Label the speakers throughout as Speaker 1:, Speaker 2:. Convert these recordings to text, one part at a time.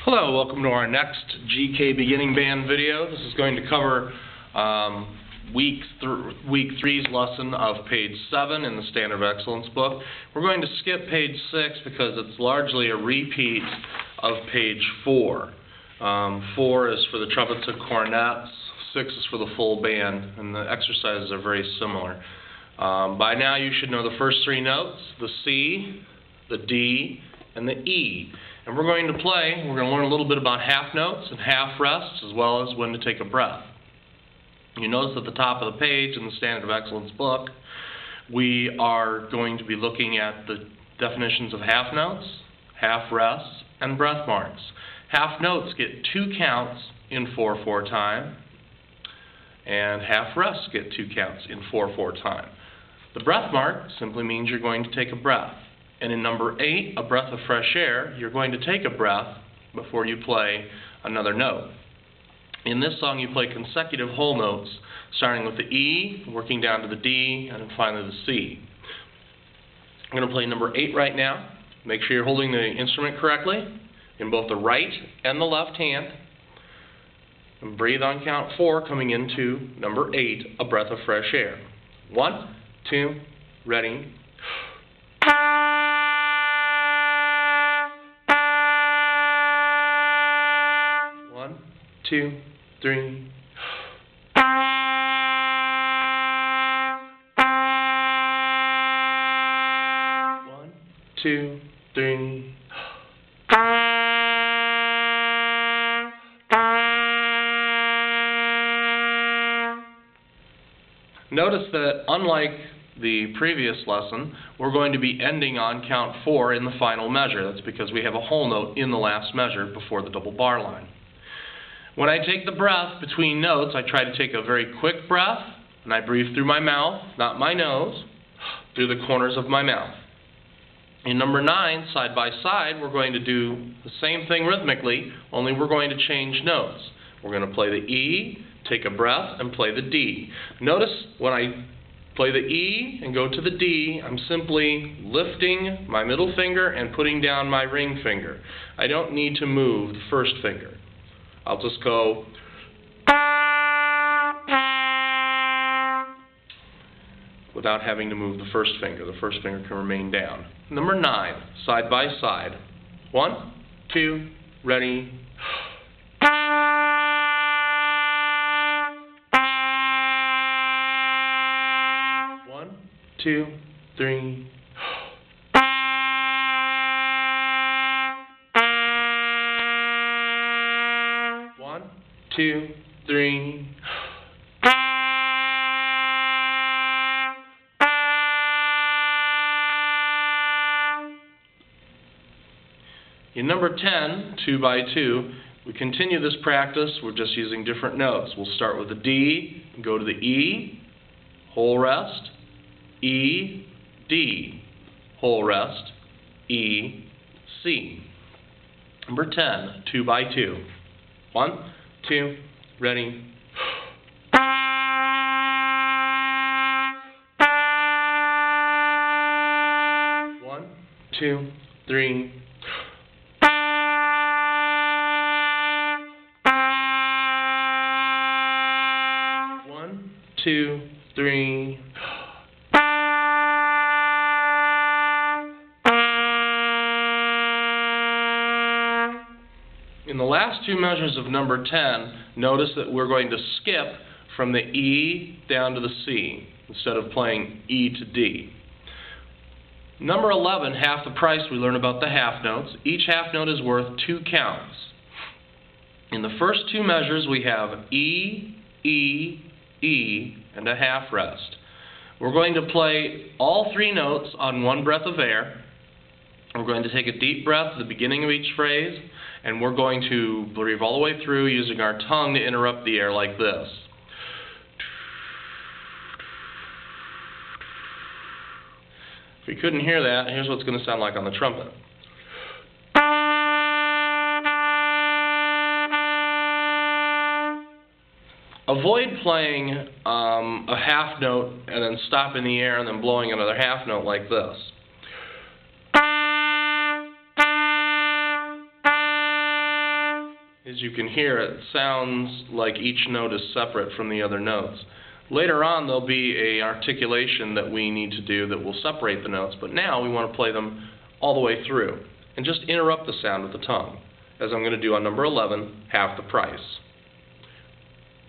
Speaker 1: Hello, welcome to our next GK Beginning Band video. This is going to cover week 3's lesson of page 7 in the Standard of Excellence book. We're going to skip page 6 because it's largely a repeat of page 4. 4 is for the trumpets and cornets, 6 is for the full band, and the exercises are very similar. By now you should know the first 3 notes, the C, the D, and the E. And we're going to learn a little bit about half notes and half rests, as well as when to take a breath. You notice at the top of the page in the Standard of Excellence book, we are going to be looking at the definitions of half notes, half rests, and breath marks. Half notes get 2 counts in 4/4 time, and half rests get 2 counts in 4/4 time. The breath mark simply means you're going to take a breath. And in number 8, a breath of fresh air, you're going to take a breath before you play another note. In this song, you play consecutive whole notes, starting with the E, working down to the D, and then finally the C. I'm going to play number 8 right now. Make sure you're holding the instrument correctly in both the right and the left hand. And breathe on count 4, coming into number 8, a breath of fresh air. 1, 2, ready. 1, 2, 3. 1, 2, 3. 1. Notice that unlike the previous lesson, we're going to be ending on count 4 in the final measure. That's because we have a whole note in the last measure before the double bar line. When I take the breath between notes, I try to take a very quick breath, and I breathe through my mouth, not my nose, through the corners of my mouth. In number 9, side by side, we're going to do the same thing rhythmically, only we're going to change notes. We're going to play the E, take a breath, and play the D. Notice when I play the E and go to the D, I'm simply lifting my middle finger and putting down my ring finger. I don't need to move the first finger. I'll just go without having to move the first finger. The first finger can remain down. Number 9, side by side. 1, 2, ready. 1, 2, 3. 1, 2, 3. In number 10, 2 by 2, we continue this practice. We're just using different notes. We'll start with the D, go to the E, whole rest, E, D, whole rest, E, C. Number 10, 2 by 2. 1, 2, ready. 1, 2, 3. 1, 2, 3. In the last 2 measures of number 10, notice that we're going to skip from the E down to the C instead of playing E to D. Number 11, half the price, we learn about the half notes. Each half note is worth 2 counts. In the first 2 measures, we have E, E, E, and a half rest. We're going to play all 3 notes on 1 breath of air. We're going to take a deep breath at the beginning of each phrase, and we're going to breathe all the way through using our tongue to interrupt the air like this. If you couldn't hear that, here's what it's going to sound like on the trumpet. Avoid playing a half note and then stop in the air and then blowing another half note like this. As you can hear, it sounds like each note is separate from the other notes. Later on, there'll be an articulation that we need to do that will separate the notes, but now we want to play them all the way through and just interrupt the sound with the tongue, as I'm going to do on number 11, Half the Price.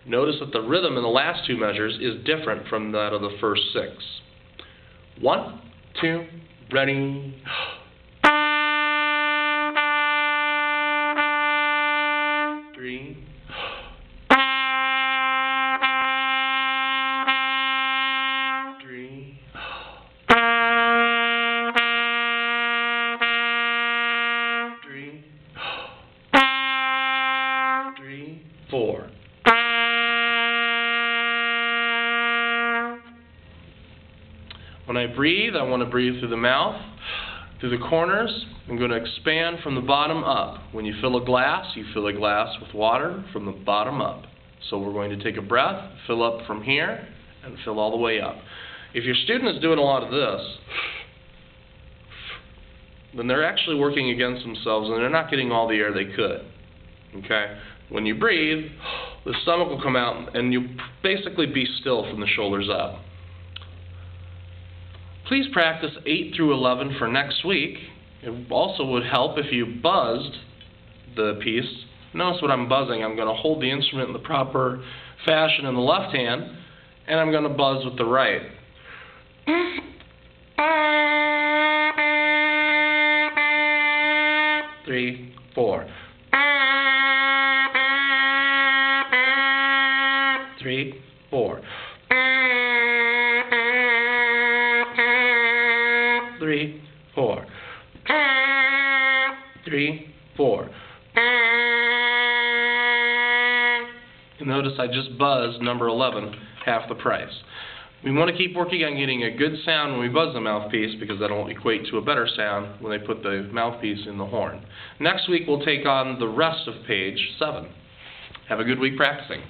Speaker 1: Notice that the rhythm in the last two measures is different from that of the first 6. 1, 2, ready. 3. 3. 3. 3. 4. When I breathe, I want to breathe through the mouth, through the corners. I'm going to expand from the bottom up. When you fill a glass, you fill a glass with water from the bottom up. So we're going to take a breath, fill up from here, and fill all the way up. If your student is doing a lot of this, then they're actually working against themselves and they're not getting all the air they could. Okay? When you breathe, the stomach will come out and you basically be still from the shoulders up. Please practice 8 through 11 for next week. It also would help if you buzzed the piece. Notice what I'm buzzing. I'm going to hold the instrument in the proper fashion in the left hand, and I'm going to buzz with the right. 3, 4. 3, 4. 3, 4. 3, 4. You notice I just buzzed number 11, Half the Price. We want to keep working on getting a good sound when we buzz the mouthpiece, because that'll equate to a better sound when they put the mouthpiece in the horn. Next week we'll take on the rest of page 7. Have a good week practicing.